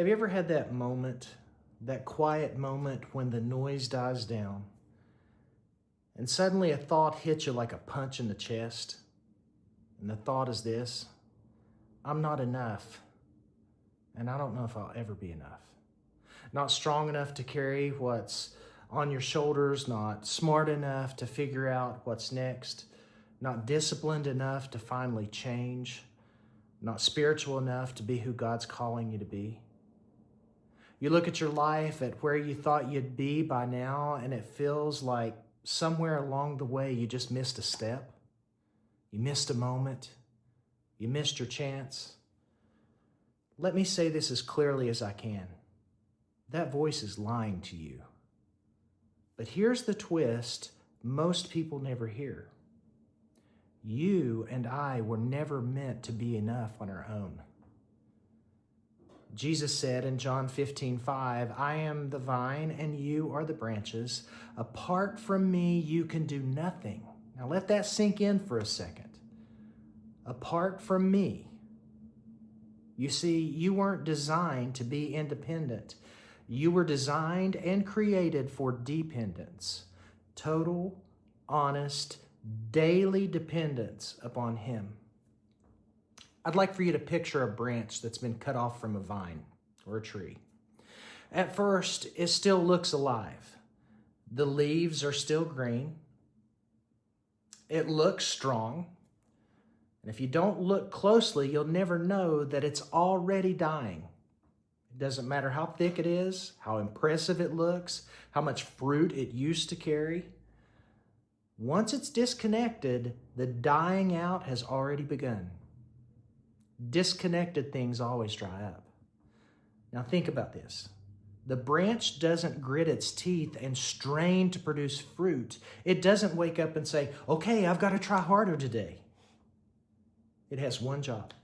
Have you ever had that moment, that quiet moment when the noise dies down and suddenly a thought hits you like a punch in the chest? And the thought is this: I'm not enough, and I don't know if I'll ever be enough. Not strong enough to carry what's on your shoulders, not smart enough to figure out what's next, not disciplined enough to finally change, not spiritual enough to be who God's calling you to be. You look at your life at where you thought you'd be by now, and it feels like somewhere along the way you just missed a step. You missed a moment. You missed your chance. Let me say this as clearly as I can. That voice is lying to you. But here's the twist most people never hear. You and I were never meant to be enough on our own. Jesus said in John 15:5, I am the vine and you are the branches. Apart from me, you can do nothing. Now let that sink in for a second. Apart from me. You see, you weren't designed to be independent. You were designed and created for dependence. Total, honest, daily dependence upon Him. I'd like for you to picture a branch that's been cut off from a vine or a tree. At first, it still looks alive. The leaves are still green. It looks strong. And if you don't look closely, you'll never know that it's already dying. It doesn't matter how thick it is, how impressive it looks, how much fruit it used to carry. Once it's disconnected, the dying out has already begun. Disconnected things always dry up. Now think about this. The branch doesn't grit its teeth and strain to produce fruit. It doesn't wake up and say, okay, I've got to try harder today. It has one job.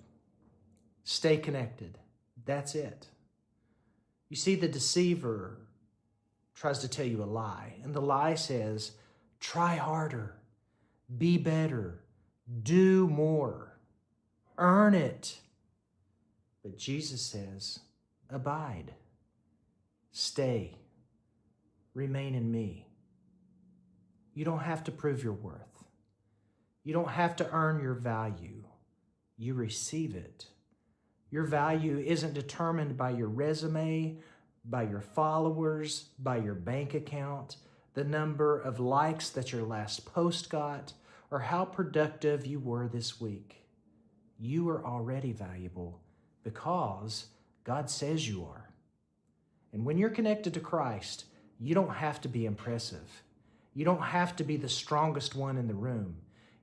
Stay connected. That's it. You see, the deceiver tries to tell you a lie, and the lie says, try harder, be better, do more. Earn it. But Jesus says, abide, stay, remain in me. You don't have to prove your worth. You don't have to earn your value. You receive it. Your value isn't determined by your resume, by your followers, by your bank account, the number of likes that your last post got, or how productive you were this week. You are already valuable because God says you are. And when you're connected to Christ, you don't have to be impressive. You don't have to be the strongest one in the room.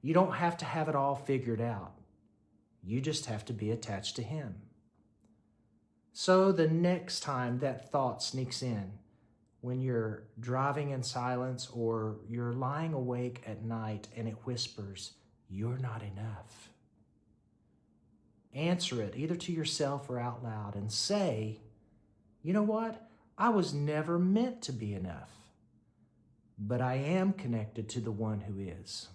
You don't have to have it all figured out. You just have to be attached to Him. So the next time that thought sneaks in, when you're driving in silence or you're lying awake at night and it whispers, you're not enough. Answer it either to yourself or out loud and say, you know what? I was never meant to be enough, but I am connected to the one who is.